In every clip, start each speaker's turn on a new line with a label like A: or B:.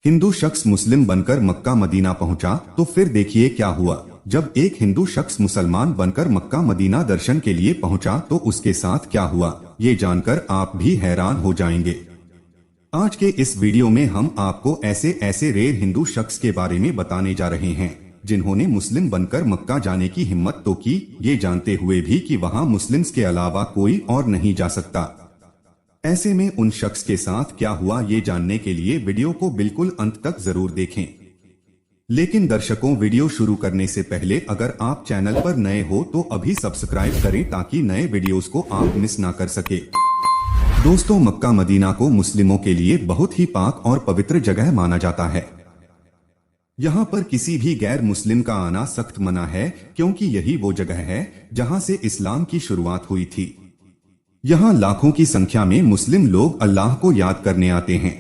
A: हिंदू शख्स मुस्लिम बनकर Mecca Medina पहुंचा तो फिर देखिए क्या हुआ। जब एक हिंदू शख्स मुसलमान बनकर मक्का मदीना दर्शन के लिए पहुंचा तो उसके साथ क्या हुआ, ये जानकर आप भी हैरान हो जाएंगे। आज के इस वीडियो में हम आपको ऐसे ऐसे रेर हिंदू शख्स के बारे में बताने जा रहे हैं जिन्होंने मुस्लिम बनकर मक्का जाने की हिम्मत तो की, ये जानते हुए भी कि वहां मुस्लिम्स के अलावा कोई और नहीं जा सकता। ऐसे में उन शख्स के साथ क्या हुआ ये जानने के लिए वीडियो को बिल्कुल अंत तक जरूर देखें। लेकिन दर्शकों, वीडियो शुरू करने से पहले अगर आप चैनल पर नए हो तो अभी सब्सक्राइब करें ताकि नए वीडियोस को आप मिस ना कर सके। दोस्तों, मक्का मदीना को मुस्लिमों के लिए बहुत ही पाक और पवित्र जगह माना जाता है। यहाँ पर किसी भी गैर मुस्लिम का आना सख्त मना है, क्योंकि यही वो जगह है जहाँ से इस्लाम की शुरुआत हुई थी। यहाँ लाखों की संख्या में मुस्लिम लोग अल्लाह को याद करने आते हैं।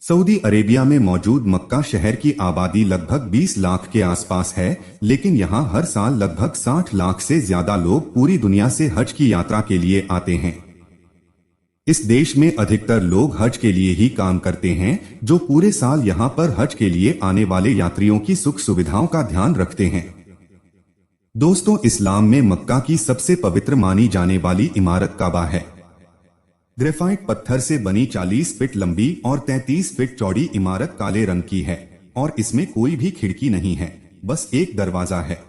A: सऊदी अरेबिया में मौजूद मक्का शहर की आबादी लगभग 20 लाख के आसपास है, लेकिन यहाँ हर साल लगभग 60 लाख से ज्यादा लोग पूरी दुनिया से हज की यात्रा के लिए आते हैं। इस देश में अधिकतर लोग हज के लिए ही काम करते हैं, जो पूरे साल यहाँ पर हज के लिए आने वाले यात्रियों की सुख सुविधाओं का ध्यान रखते हैं। दोस्तों, इस्लाम में मक्का की सबसे पवित्र मानी जाने वाली इमारत काबा है। ग्रेफाइट पत्थर से बनी 40 फीट लंबी और 33 फीट चौड़ी इमारत काले रंग की है और इसमें कोई भी खिड़की नहीं है, बस एक दरवाजा है।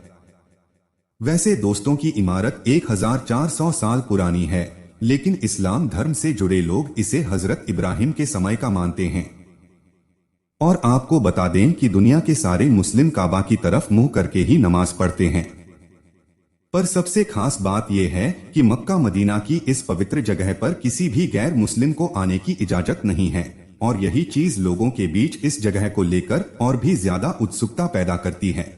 A: वैसे दोस्तों की इमारत 1400 साल पुरानी है, लेकिन इस्लाम धर्म से जुड़े लोग इसे हजरत इब्राहिम के समय का मानते हैं। और आपको बता दें कि दुनिया के सारे मुस्लिम काबा की तरफ मुंह करके ही नमाज पढ़ते हैं। पर सबसे खास बात यह है कि मक्का मदीना की इस पवित्र जगह पर किसी भी गैर मुस्लिम को आने की इजाजत नहीं है, और यही चीज लोगों के बीच इस जगह को लेकर और भी ज्यादा उत्सुकता पैदा करती है।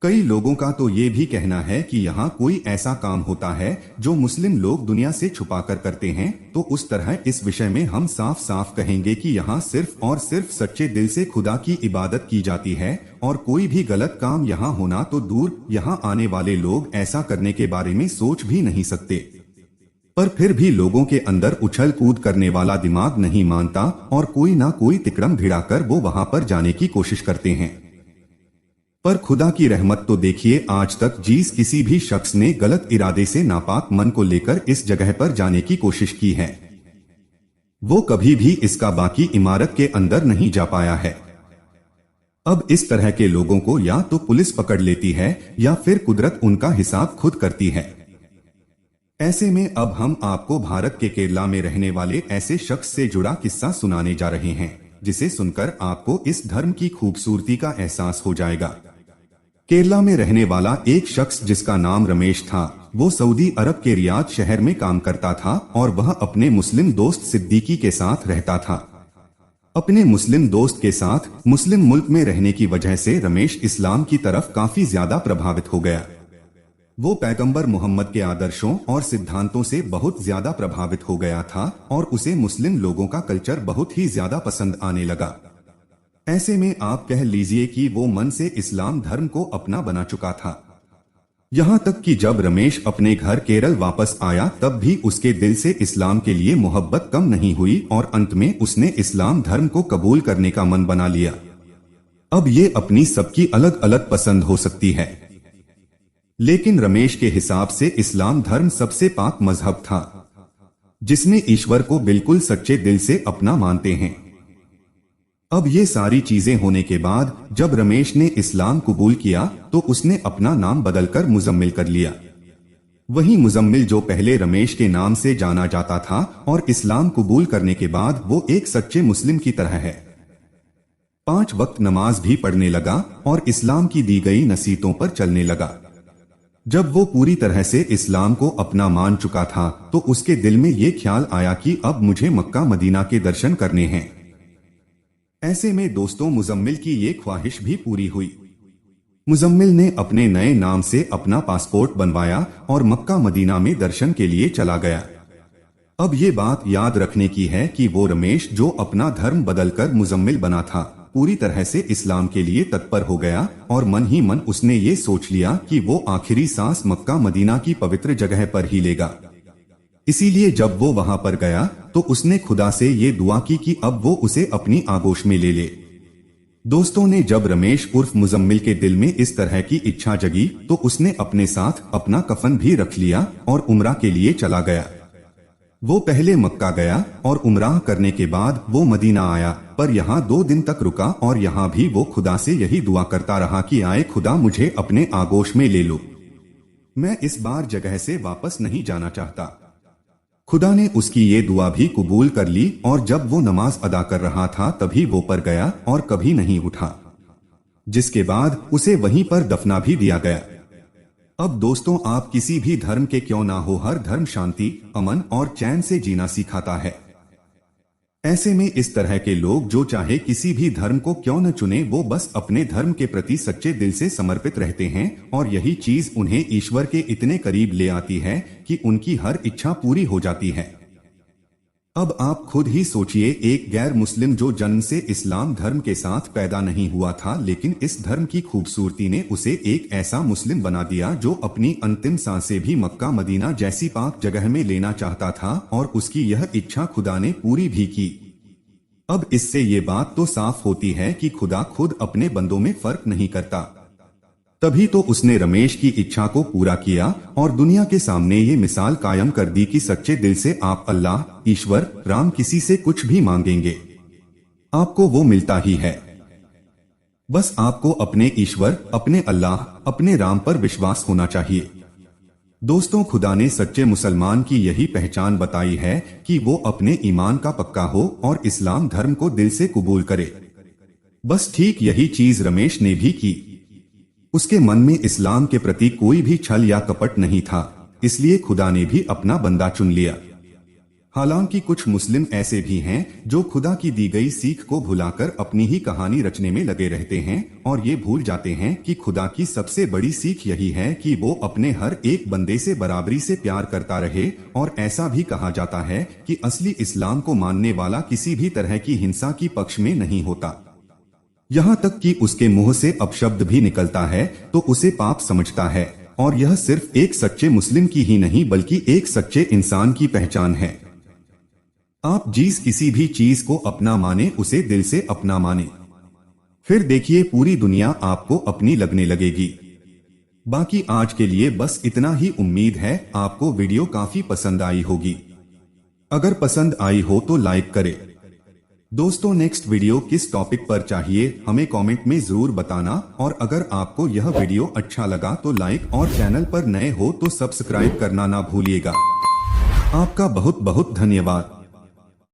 A: कई लोगों का तो ये भी कहना है कि यहाँ कोई ऐसा काम होता है जो मुस्लिम लोग दुनिया से छुपाकर करते हैं, तो उस तरह इस विषय में हम साफ साफ कहेंगे कि यहाँ सिर्फ और सिर्फ सच्चे दिल से खुदा की इबादत की जाती है, और कोई भी गलत काम यहाँ होना तो दूर, यहाँ आने वाले लोग ऐसा करने के बारे में सोच भी नहीं सकते। पर फिर भी लोगों के अंदर उछल कूद करने वाला दिमाग नहीं मानता और कोई ना कोई तिकड़म भिड़ाकर वो वहां पर जाने की कोशिश करते हैं। पर खुदा की रहमत तो देखिए, आज तक किसी भी शख्स ने गलत इरादे से नापाक मन को लेकर इस जगह पर जाने की कोशिश की है, वो कभी भी इसका बाकी इमारत के अंदर नहीं जा पाया है। अब इस तरह के लोगों को या तो पुलिस पकड़ लेती है या फिर कुदरत उनका हिसाब खुद करती है। ऐसे में अब हम आपको भारत के केरला में रहने वाले ऐसे शख्स से जुड़ा किस्सा सुनाने जा रहे हैं, जिसे सुनकर आपको इस धर्म की खूबसूरती का एहसास हो जाएगा। केरला में रहने वाला एक शख्स जिसका नाम रमेश था, वो सऊदी अरब के रियाद शहर में काम करता था और वह अपने मुस्लिम दोस्त सिद्दीकी के साथ रहता था। अपने मुस्लिम दोस्त के साथ मुस्लिम मुल्क में रहने की वजह से रमेश इस्लाम की तरफ काफी ज्यादा प्रभावित हो गया। वो पैगंबर मोहम्मद के आदर्शों और सिद्धांतों से बहुत ज्यादा प्रभावित हो गया था और उसे मुस्लिम लोगों का कल्चर बहुत ही ज्यादा पसंद आने लगा। ऐसे में आप कह लीजिए कि वो मन से इस्लाम धर्म को अपना बना चुका था। यहाँ तक कि जब रमेश अपने घर केरल वापस आया तब भी उसके दिल से इस्लाम के लिए मोहब्बत कम नहीं हुई और अंत में उसने इस्लाम धर्म को कबूल करने का मन बना लिया। अब ये अपनी सबकी अलग अलग पसंद हो सकती है, लेकिन रमेश के हिसाब से इस्लाम धर्म सबसे पाक मजहब था, जिसमें ईश्वर को बिल्कुल सच्चे दिल से अपना मानते हैं। अब ये सारी चीजें होने के बाद जब रमेश ने इस्लाम कबूल किया तो उसने अपना नाम बदलकर मुजम्मिल कर लिया। वही मुजम्मिल जो पहले रमेश के नाम से जाना जाता था और इस्लाम कबूल करने के बाद वो एक सच्चे मुस्लिम की तरह है। 5 वक्त नमाज भी पढ़ने लगा और इस्लाम की दी गई नसीहतों पर चलने लगा। जब वो पूरी तरह से इस्लाम को अपना मान चुका था तो उसके दिल में ये ख्याल आया कि अब मुझे मक्का मदीना के दर्शन करने हैं। ऐसे में दोस्तों, मुजम्मिल की ये ख्वाहिश भी पूरी हुई। मुजम्मिल ने अपने नए नाम से अपना पासपोर्ट बनवाया और मक्का मदीना में दर्शन के लिए चला गया। अब ये बात याद रखने की है कि वो रमेश जो अपना धर्म बदलकर मुजम्मिल बना था, पूरी तरह से इस्लाम के लिए तत्पर हो गया और मन ही मन उसने ये सोच लिया कि वो आखिरी सांस मक्का मदीना की पवित्र जगह पर ही लेगा। इसीलिए जब वो वहां पर गया तो उसने खुदा से ये दुआ की कि अब वो उसे अपनी आगोश में ले ले। दोस्तों ने जब रमेश उर्फ मुजम्मिल के दिल में इस तरह की इच्छा जगी तो उसने अपने साथ अपना कफन भी रख लिया और उम्रा के लिए चला गया। वो पहले मक्का गया और उम्राह करने के बाद वो मदीना आया, पर यहाँ 2 दिन तक रुका और यहाँ भी वो खुदा से यही दुआ करता रहा कि आए खुदा मुझे अपने आगोश में ले लो, मैं इस बार जगह से वापस नहीं जाना चाहता। खुदा ने उसकी ये दुआ भी कबूल कर ली और जब वो नमाज अदा कर रहा था तभी वो पर गया और कभी नहीं उठा, जिसके बाद उसे वहीं पर दफना भी दिया गया। अब दोस्तों, आप किसी भी धर्म के क्यों ना हो, हर धर्म शांति, अमन और चैन से जीना सिखाता है। ऐसे में इस तरह के लोग जो चाहे किसी भी धर्म को क्यों न चुने, वो बस अपने धर्म के प्रति सच्चे दिल से समर्पित रहते हैं और यही चीज उन्हें ईश्वर के इतने करीब ले आती है कि उनकी हर इच्छा पूरी हो जाती है। अब आप खुद ही सोचिए, एक गैर मुस्लिम जो जन्म से इस्लाम धर्म के साथ पैदा नहीं हुआ था, लेकिन इस धर्म की खूबसूरती ने उसे एक ऐसा मुस्लिम बना दिया जो अपनी अंतिम सांसें भी मक्का मदीना जैसी पाक जगह में लेना चाहता था और उसकी यह इच्छा खुदा ने पूरी भी की। अब इससे ये बात तो साफ होती है कि खुदा खुद अपने बंदों में फर्क नहीं करता। तभी तो उसने रमेश की इच्छा को पूरा किया और दुनिया के सामने ये मिसाल कायम कर दी कि सच्चे दिल से आप अल्लाह, ईश्वर, राम किसी से कुछ भी मांगेंगे आपको वो मिलता ही है। बस आपको अपने ईश्वर, अपने अल्लाह, अपने राम पर विश्वास होना चाहिए। दोस्तों, खुदा ने सच्चे मुसलमान की यही पहचान बताई है कि वो अपने ईमान का पक्का हो और इस्लाम धर्म को दिल से कबूल करे। बस ठीक यही चीज रमेश ने भी की। उसके मन में इस्लाम के प्रति कोई भी छल या कपट नहीं था, इसलिए खुदा ने भी अपना बंदा चुन लिया। हालांकि कुछ मुस्लिम ऐसे भी हैं जो खुदा की दी गई सीख को भुलाकर अपनी ही कहानी रचने में लगे रहते हैं और ये भूल जाते हैं कि खुदा की सबसे बड़ी सीख यही है कि वो अपने हर एक बंदे से बराबरी से प्यार करता रहे। और ऐसा भी कहा जाता है कि असली इस्लाम को मानने वाला किसी भी तरह की हिंसा की पक्ष में नहीं होता। यहाँ तक कि उसके मुंह से अपशब्द भी निकलता है तो उसे पाप समझता है। और यह सिर्फ एक सच्चे मुस्लिम की ही नहीं बल्कि एक सच्चे इंसान की पहचान है। आप जिस किसी भी चीज को अपना माने, उसे दिल से अपना माने, फिर देखिए पूरी दुनिया आपको अपनी लगने लगेगी। बाकी आज के लिए बस इतना ही। उम्मीद है आपको वीडियो काफी पसंद आई होगी। अगर पसंद आई हो तो लाइक करें। दोस्तों, नेक्स्ट वीडियो किस टॉपिक पर चाहिए हमें कमेंट में जरूर बताना। और अगर आपको यह वीडियो अच्छा लगा तो लाइक और चैनल पर नए हो तो सब्सक्राइब करना ना भूलिएगा। आपका बहुत बहुत धन्यवाद।